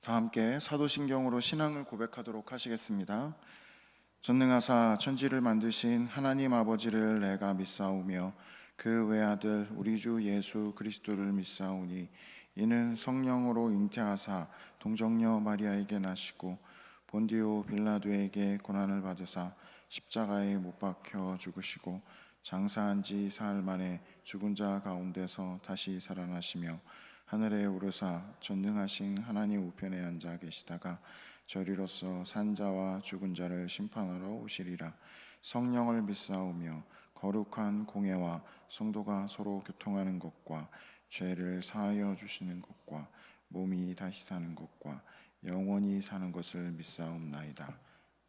다 함께 사도신경으로 신앙을 고백하도록 하시겠습니다. 전능하사 천지를 만드신 하나님 아버지를 내가 믿사오며 그 외아들 우리 주 예수 그리스도를 믿사오니 이는 성령으로 잉태하사 동정녀 마리아에게 나시고 본디오 빌라도에게 고난을 받으사 십자가에 못 박혀 죽으시고 장사한 지 사흘 만에 죽은 자 가운데서 다시 살아나시며 하늘에 오르사 전능하신 하나님 우편에 앉아 계시다가 저리로서 산 자와 죽은 자를 심판하러 오시리라. 성령을 믿사오며 거룩한 공예와 성도가 서로 교통하는 것과 죄를 사하여 주시는 것과 몸이 다시 사는 것과 영원히 사는 것을 믿사옵나이다.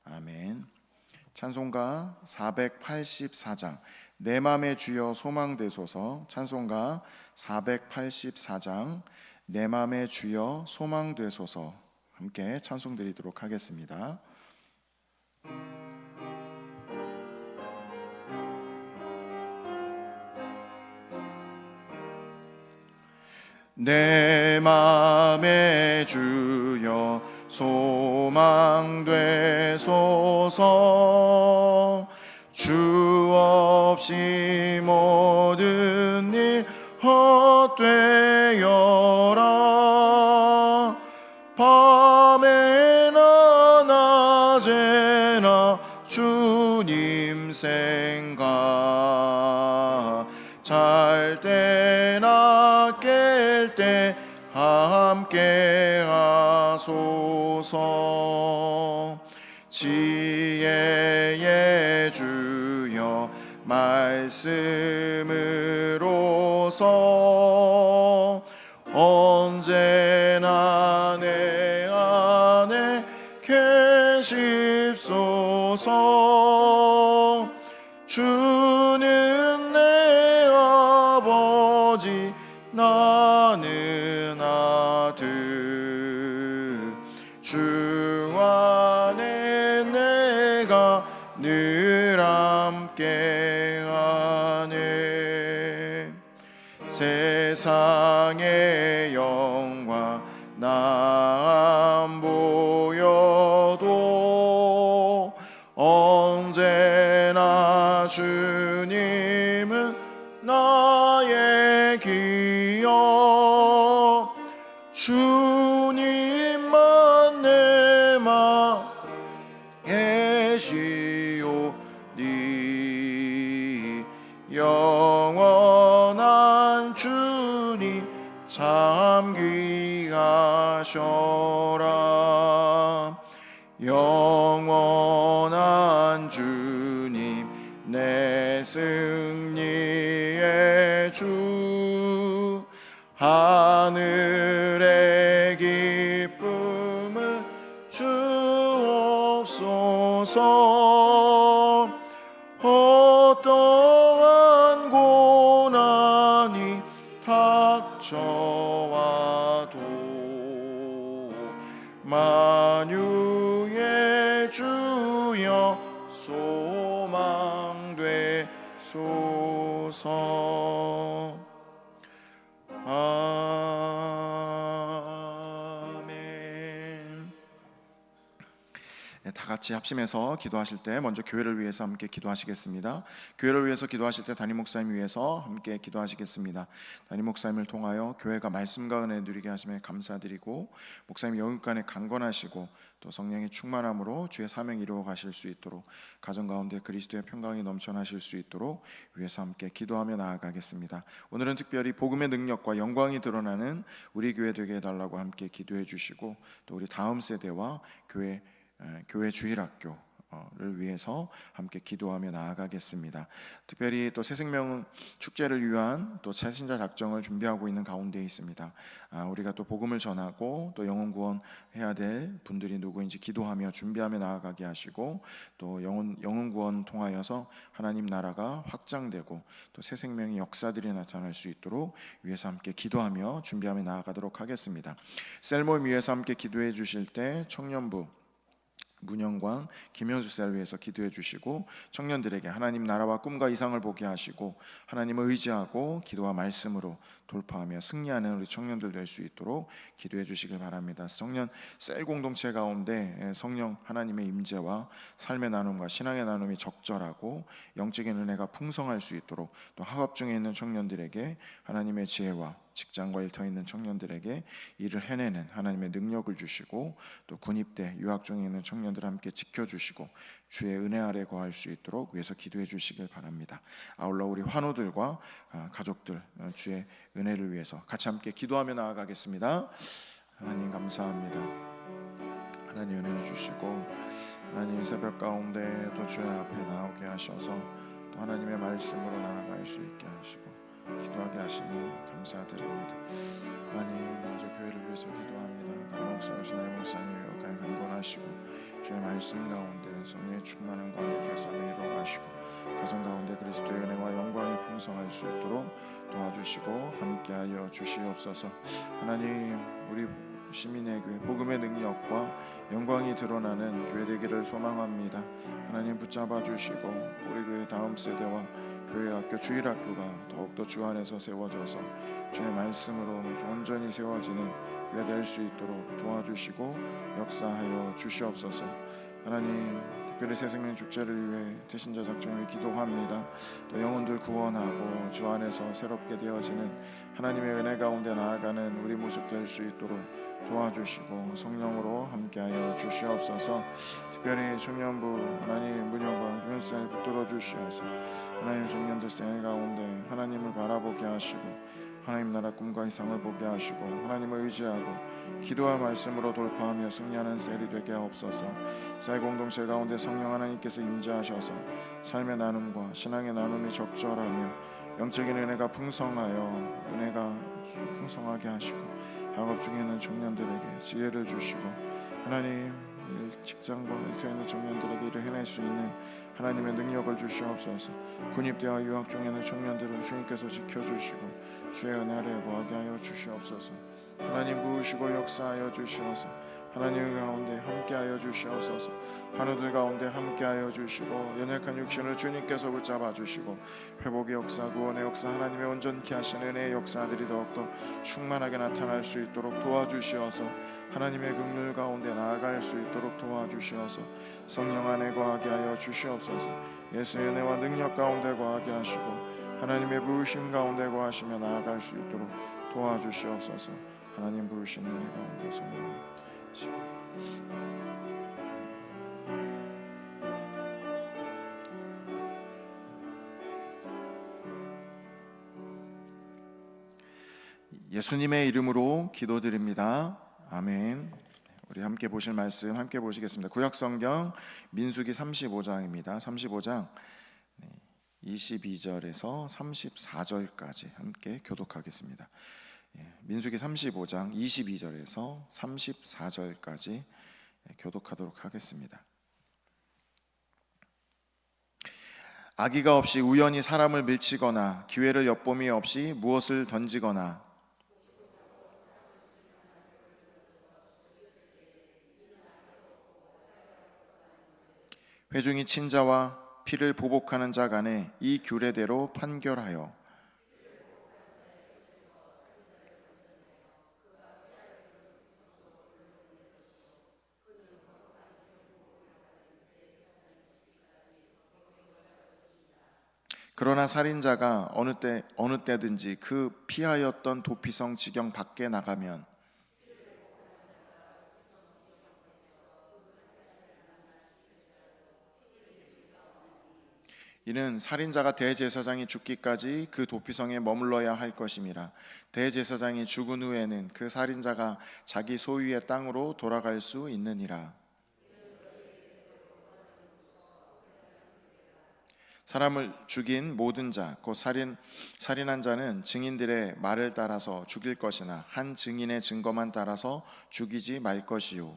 아멘. 찬송가 484장 내 맘의 주여 소망되소서. 찬송가 484장 내 맘의 주여 소망되소서 함께 찬송 드리도록 하겠습니다. 내 맘의 주여 소망되소서. 주 없이 모든 일 헛되어라. 밤에나 낮에나 주님 생각, 잘 때나 깰 때 함께 하소서. 지혜의 주여 말씀으로서 언제나 내 안에 계십소서. 주는 내 아버지 나는 아들. 주 안에 내가 늘 함께하네. 세상의 영광 나 안 보여도 언제나 주님은 나의 기억. 주님만 내 맘에 계시오니 영원한 주님 참 귀하셔라. 영원한 주님 내 승리의 주. 하늘의 기쁨을 주옵소서. 어떠한 고난이 닥쳐와도 만유의 주여 소망되소서. 아멘. 다 같이 합심해서 기도하실 때 먼저 교회를 위해서 함께 기도하시겠습니다. 교회를 위해서 기도하실 때 담임 목사님 위해서 함께 기도하시겠습니다. 담임 목사님을 통하여 교회가 말씀과 은혜 누리게 하심에 감사드리고, 목사님 영육간에 강건하시고 또 성령의 충만함으로 주의 사명 이루어 가실 수 있도록, 가정 가운데 그리스도의 평강이 넘쳐나실 수 있도록 위해서 함께 기도하며 나아가겠습니다. 오늘은 특별히 복음의 능력과 영광이 드러나는 우리 교회 되게 해달라고 함께 기도해 주시고, 또 우리 다음 세대와 교회 주일학교를 위해서 함께 기도하며 나아가겠습니다. 특별히 또 새생명 축제를 위한 또 새신자 작정을 준비하고 있는 가운데 있습니다. 우리가 또 복음을 전하고 또 영혼 구원해야 될 분들이 누구인지 기도하며 준비하며 나아가게 하시고, 또 영혼 구원 통하여서 하나님 나라가 확장되고 또 새생명의 역사들이 나타날 수 있도록 위해서 함께 기도하며 준비하며 나아가도록 하겠습니다. 셀모임 위해서 함께 기도해 주실 때 청년부 문영광, 김현수 쌤을 위해서 기도해 주시고, 청년들에게 하나님 나라와 꿈과 이상을 보게 하시고 하나님을 의지하고 기도와 말씀으로 돌파하며 승리하는 우리 청년들 될 수 있도록 기도해 주시길 바랍니다. 청년 셀 공동체 가운데 성령 하나님의 임재와 삶의 나눔과 신앙의 나눔이 적절하고 영적인 은혜가 풍성할 수 있도록, 또 학업 중에 있는 청년들에게 하나님의 지혜와 직장과 일터에 있는 청년들에게 일을 해내는 하나님의 능력을 주시고, 또 군입대 유학 중에 있는 청년들 함께 지켜주시고 주의 은혜 아래 거할 수 있도록 위해서 기도해 주시길 바랍니다. 아울러 우리 환우들과 가족들 주의 은혜를 위해서 같이 함께 기도하며 나아가겠습니다. 하나님 감사합니다. 하나님 은혜를 주시고 하나님 새벽 가운데 또 주의 앞에 나오게 하셔서 또 하나님의 말씀으로 나아갈 수 있게 하시고 기도하게 하시니 감사드립니다. 하나님 먼저 교회를 위해서 기도합니다. 목사님 목사님 여기까지 강건하시고 주의 말씀 가운데 성령의 충만한 가운데 주의 사명이 이루어가시고 가정 가운데 그리스도의 은혜와 영광이 풍성할 수 있도록 도와주시고 함께하여 주시옵소서. 하나님 우리 시민의 교회 복음의 능력과 영광이 드러나는 교회 되기를 소망합니다. 하나님 붙잡아 주시고 우리 교회 다음 세대와 교회 학교 주일학교가 더욱더 주 안에서 세워져서 주의 말씀으로 온전히 세워지는 교회 될 수 있도록 도와주시고 역사하여 주시옵소서. 하나님 특별히 새생명 축제를 위해 대신자 작정을 기도합니다. 또 영혼들 구원하고 주 안에서 새롭게 되어지는 하나님의 은혜 가운데 나아가는 우리 모습 될 수 있도록 도와주시고 성령으로 함께하여 주시옵소서. 특별히 청년부 하나님 문영과 교육생을 붙들어 주시옵소서. 하나님 청년들 생활 가운데 하나님을 바라보게 하시고 하나님 나라 꿈과 이상을 보게 하시고 하나님을 의지하고 기도와 말씀으로 돌파하며 승리하는 셀이 되게 하옵소서. 셀 공동체 가운데 성령 하나님께서 임재하셔서 삶의 나눔과 신앙의 나눔이 적절하며 영적인 은혜가 풍성하여 은혜가 풍성하게 하시고 학업 중에 있는 청년들에게 지혜를 주시고 하나님 직장과 일터에 있는 청년들에게 일을 해낼 수 있는 하나님의 능력을 주시옵소서. 군입대와 유학 중에 있는 청년들을 주님께서 지켜주시고 주의 은혜 아래 거하게 하여 주시옵소서. 하나님 부으시고 역사하여 주시옵소서. 하나님 가운데 함께하여 주시옵소서. 환우들 가운데 함께하여 주시고 연약한 육신을 주님께서 붙잡아 주시고 회복의 역사, 구원의 역사, 하나님의 온전케 하시는 은혜의 역사들이 더욱더 충만하게 나타날 수 있도록 도와주시어서 하나님의 긍휼 가운데 나아갈 수 있도록 도와주시어서 성령 안에 거하게 하여 주시옵소서. 예수의 은혜와 능력 가운데 거하게 하시고 하나님의 부으심 가운데 거하시며 나아갈 수 있도록 도와주시옵소서. 하나님 부으시는 은혜 가운데 성령 예수님의 이름으로 기도드립니다. 아멘. 우리 함께 보실 말씀 함께 보시겠습니다. 구약성경 민수기 35장입니다. 35장 22절에서 34절까지 함께 교독하겠습니다. 민수기 35장 22절에서 34절까지 교독하도록 하겠습니다. 악의가 없이 우연히 사람을 밀치거나 기회를 엿봄이 없이 무엇을 던지거나 회중이 친자와 피를 보복하는 자 간에 이 규례대로 판결하여 그러나 살인자가 어느 때든지 그 피하였던 도피성 지경 밖에 나가면 이는 살인자가 대제사장이 죽기까지 그 도피성에 머물러야 할 것임이라. 대제사장이 죽은 후에는 그 살인자가 자기 소유의 땅으로 돌아갈 수 있느니라. 사람을 죽인 모든 자, 곧 살인한 자는 증인들의 말을 따라서 죽일 것이나 한 증인의 증거만 따라서 죽이지 말 것이요.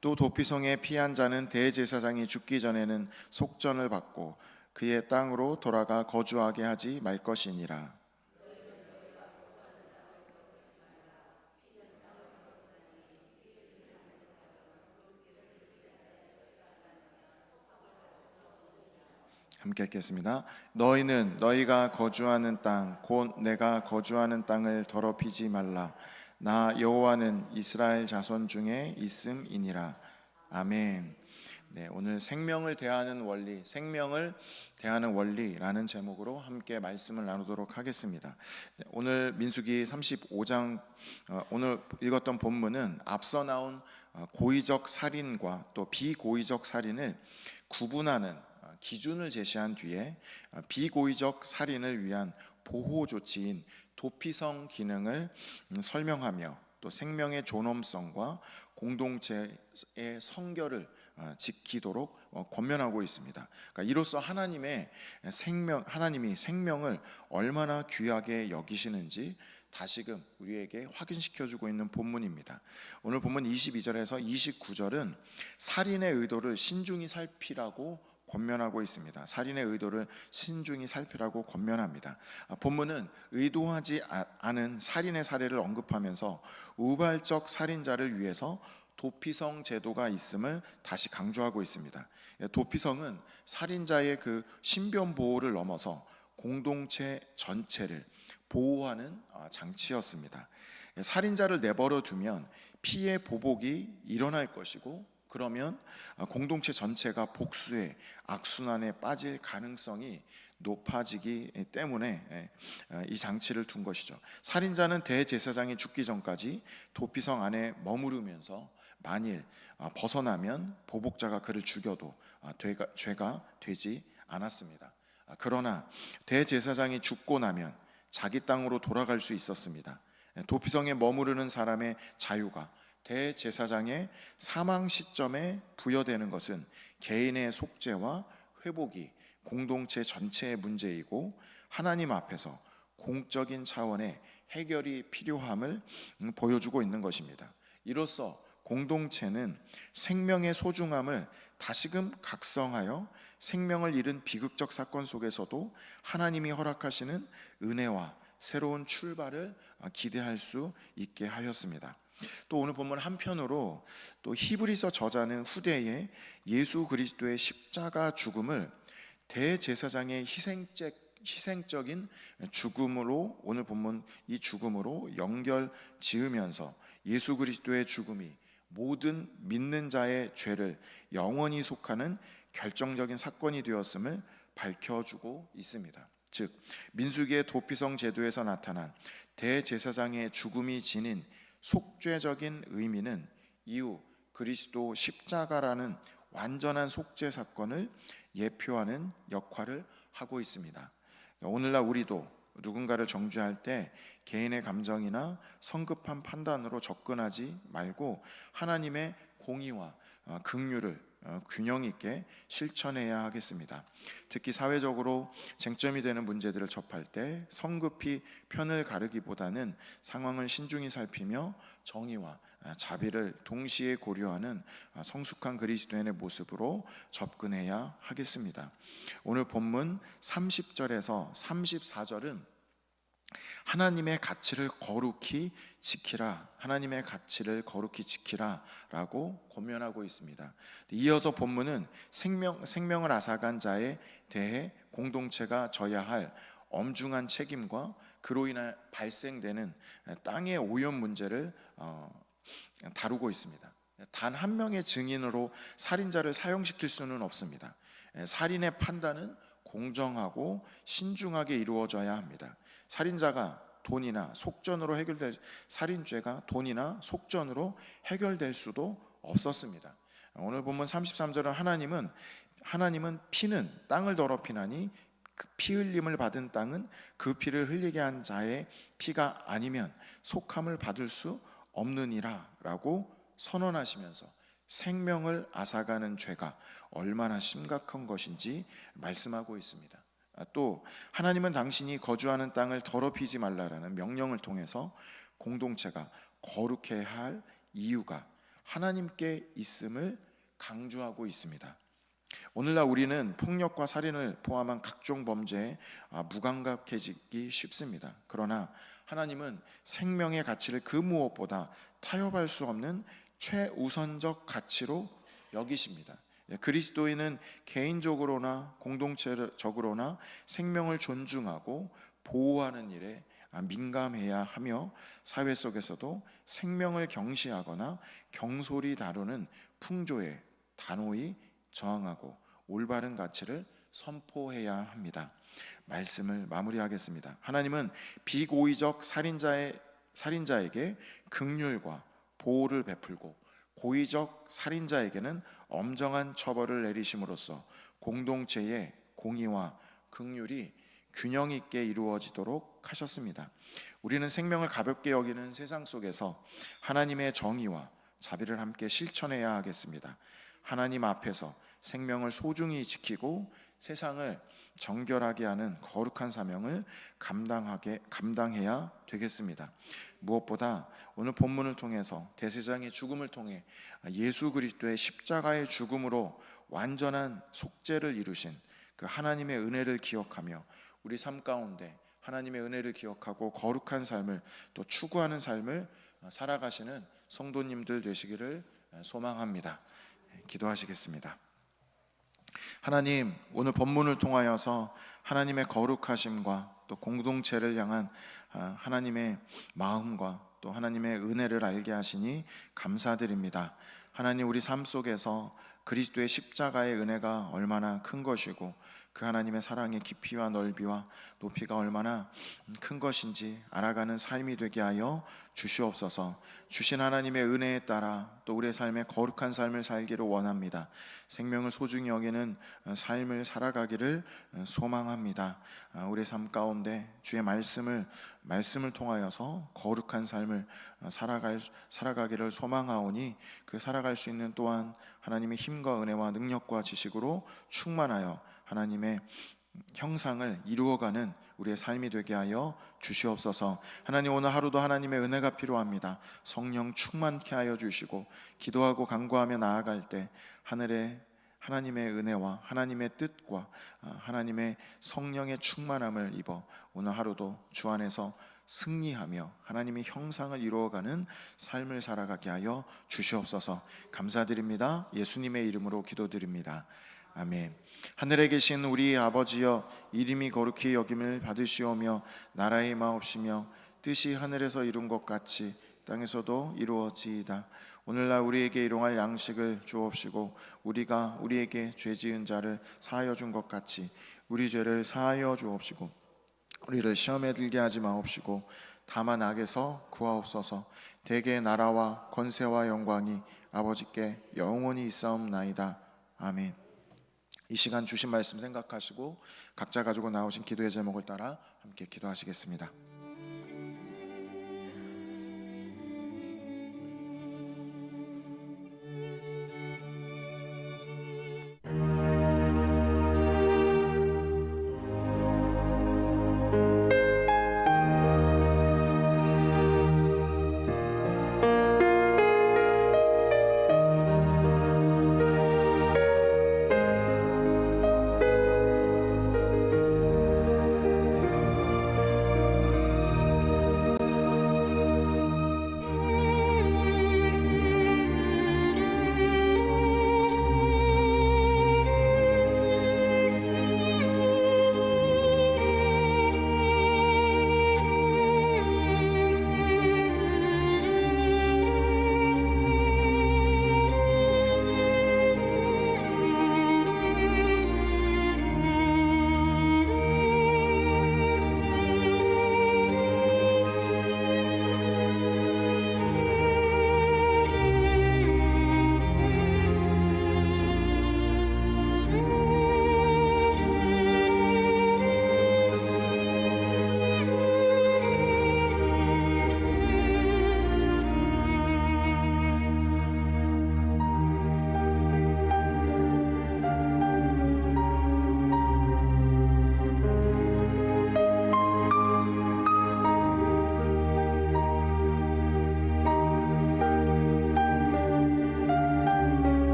또 도피성에 피한 자는 대제사장이 죽기 전에는 속전을 받고 그의 땅으로 돌아가 거주하게 하지 말 것이니라. 함께 읽겠습니다. 너희는 너희가 거주하는 땅 곧 내가 거주하는 땅을 더럽히지 말라. 나 여호와는 이스라엘 자손 중에 있음이니라. 아멘. 네, 오늘 생명을 대하는 원리, 생명을 대하는 원리라는 제목으로 함께 말씀을 나누도록 하겠습니다. 네, 오늘 민수기 35장 오늘 읽었던 본문은 앞서 나온 고의적 살인과 또 비고의적 살인을 구분하는 기준을 제시한 뒤에 비고의적 살인을 위한 보호 조치인 도피성 기능을 설명하며 또 생명의 존엄성과 공동체의 성결을 지키도록 권면하고 있습니다. 그러니까 이로써 하나님이 생명을 얼마나 귀하게 여기시는지 다시금 우리에게 확인시켜주고 있는 본문입니다. 오늘 본문 22절에서 29절은 살인의 의도를 신중히 살피라고 권면하고 있습니다. 살인의 의도를 신중히 살피라고 권면합니다. 본문은 의도하지 않은 살인의 사례를 언급하면서 우발적 살인자를 위해서 도피성 제도가 있음을 다시 강조하고 있습니다. 도피성은 살인자의 그 신변 보호를 넘어서 공동체 전체를 보호하는 장치였습니다. 살인자를 내버려 두면 피해 보복이 일어날 것이고 그러면 공동체 전체가 복수의 악순환에 빠질 가능성이 높아지기 때문에 이 장치를 둔 것이죠. 살인자는 대제사장이 죽기 전까지 도피성 안에 머무르면서 만일 벗어나면 보복자가 그를 죽여도 죄가 되지 않았습니다. 그러나 대제사장이 죽고 나면 자기 땅으로 돌아갈 수 있었습니다. 도피성에 머무르는 사람의 자유가 대제사장의 사망 시점에 부여되는 것은 개인의 속죄와 회복이 공동체 전체의 문제이고 하나님 앞에서 공적인 차원의 해결이 필요함을 보여주고 있는 것입니다. 이로써 공동체는 생명의 소중함을 다시금 각성하여 생명을 잃은 비극적 사건 속에서도 하나님이 허락하시는 은혜와 새로운 출발을 기대할 수 있게 하였습니다. 또 오늘 본문 한편으로 또 히브리서 저자는 후대에 예수 그리스도의 십자가 죽음을 대제사장의 희생적인 죽음으로 오늘 본문 이 죽음으로 연결 지으면서 예수 그리스도의 죽음이 모든 믿는 자의 죄를 영원히 속하는 결정적인 사건이 되었음을 밝혀주고 있습니다. 즉 민수기의 도피성 제도에서 나타난 대제사장의 죽음이 지닌 속죄적인 의미는 이후 그리스도 십자가라는 완전한 속죄 사건을 예표하는 역할을 하고 있습니다. 오늘날 우리도 누군가를 정죄할 때 개인의 감정이나 성급한 판단으로 접근하지 말고 하나님의 공의와 긍휼을 균형 있게 실천해야 하겠습니다. 특히 사회적으로 쟁점이 되는 문제들을 접할 때 성급히 편을 가르기보다는 상황을 신중히 살피며 정의와 자비를 동시에 고려하는 성숙한 그리스도인의 모습으로 접근해야 하겠습니다. 오늘 본문 30절에서 34절은 하나님의 가치를 거룩히 지키라, 하나님의 가치를 거룩히 지키라 라고 권면하고 있습니다. 이어서 본문은 생명을 앗아간 자에 대해 공동체가 져야 할 엄중한 책임과 그로 인해 발생되는 땅의 오염 문제를 다루고 있습니다. 단 한 명의 증인으로 살인자를 사형시킬 수는 없습니다. 살인의 판단은 공정하고 신중하게 이루어져야 합니다. 살인죄가 돈이나 속전으로 해결될 수도 없었습니다. 오늘 본문 33절은 하나님은 피는 땅을 더럽히나니 그 피 흘림을 받은 땅은 그 피를 흘리게 한 자의 피가 아니면 속함을 받을 수 없느니라 라고 선언하시면서 생명을 앗아가는 죄가 얼마나 심각한 것인지 말씀하고 있습니다. 또 하나님은 당신이 거주하는 땅을 더럽히지 말라라는 명령을 통해서 공동체가 거룩해야 할 이유가 하나님께 있음을 강조하고 있습니다. 오늘날 우리는 폭력과 살인을 포함한 각종 범죄에 무감각해지기 쉽습니다. 그러나 하나님은 생명의 가치를 그 무엇보다 타협할 수 없는 최우선적 가치로 여기십니다. 그리스도인은 개인적으로나 공동체적으로나 생명을 존중하고 보호하는 일에 민감해야 하며, 사회 속에서도 생명을 경시하거나 경솔히 다루는 풍조에 단호히 저항하고 올바른 가치를 선포해야 합니다. 말씀을 마무리하겠습니다. 하나님은 비고의적 살인자에게 긍휼과 보호를 베풀고, 고의적 살인자에게는 엄정한 처벌을 내리심으로써 공동체의 공의와 긍휼이 균형 있게 이루어지도록 하셨습니다. 우리는 생명을 가볍게 여기는 세상 속에서 하나님의 정의와 자비를 함께 실천해야 하겠습니다. 하나님 앞에서 생명을 소중히 지키고 세상을 정결하게 하는 거룩한 사명을 감당해야 되겠습니다. 무엇보다 오늘 본문을 통해서 대제사장의 죽음을 통해 예수 그리스도의 십자가의 죽음으로 완전한 속죄를 이루신 그 하나님의 은혜를 기억하며 우리 삶 가운데 하나님의 은혜를 기억하고 거룩한 삶을 또 추구하는 삶을 살아가시는 성도님들 되시기를 소망합니다. 기도하시겠습니다. 하나님, 오늘 본문을 통하여서 하나님의 거룩하심과 또 공동체를 향한 하나님의 마음과 또 하나님의 은혜를 알게 하시니 감사드립니다. 하나님, 우리 삶 속에서 그리스도의 십자가의 은혜가 얼마나 큰 것이고 그 하나님의 사랑의 깊이와 넓이와 높이가 얼마나 큰 것인지 알아가는 삶이 되게 하여 주시옵소서. 주신 하나님의 은혜에 따라 또 우리의 삶에 거룩한 삶을 살기를 원합니다. 생명을 소중히 여기는 삶을 살아가기를 소망합니다. 우리의 삶 가운데 주의 말씀을 통하여서 거룩한 삶을 살아가기를 소망하오니 그 살아갈 수 있는 또한 하나님의 힘과 은혜와 능력과 지식으로 충만하여 하나님의 형상을 이루어가는 우리의 삶이 되게 하여 주시옵소서. 하나님, 오늘 하루도 하나님의 은혜가 필요합니다. 성령 충만케 하여 주시고 기도하고 간구하며 나아갈 때 하늘에 하나님의 은혜와 하나님의 뜻과 하나님의 성령의 충만함을 입어 오늘 하루도 주 안에서 승리하며 하나님의 형상을 이루어가는 삶을 살아가게 하여 주시옵소서. 감사드립니다. 예수님의 이름으로 기도드립니다. 아멘. 하늘에 계신 우리 아버지여, 이름이 거룩히 여김을 받으시오며 나라의 마옵시며 뜻이 하늘에서 이룬 것 같이 땅에서도 이루어지이다. 오늘날 우리에게 일용할 양식을 주옵시고 우리가 우리에게 죄 지은 자를 사하여 준 것 같이 우리 죄를 사하여 주옵시고 우리를 시험에 들게 하지 마옵시고 다만 악에서 구하옵소서. 대개 나라와 권세와 영광이 아버지께 영원히 있사옵나이다. 아멘. 이 시간 주신 말씀 생각하시고 각자 가지고 나오신 기도의 제목을 따라 함께 기도하시겠습니다.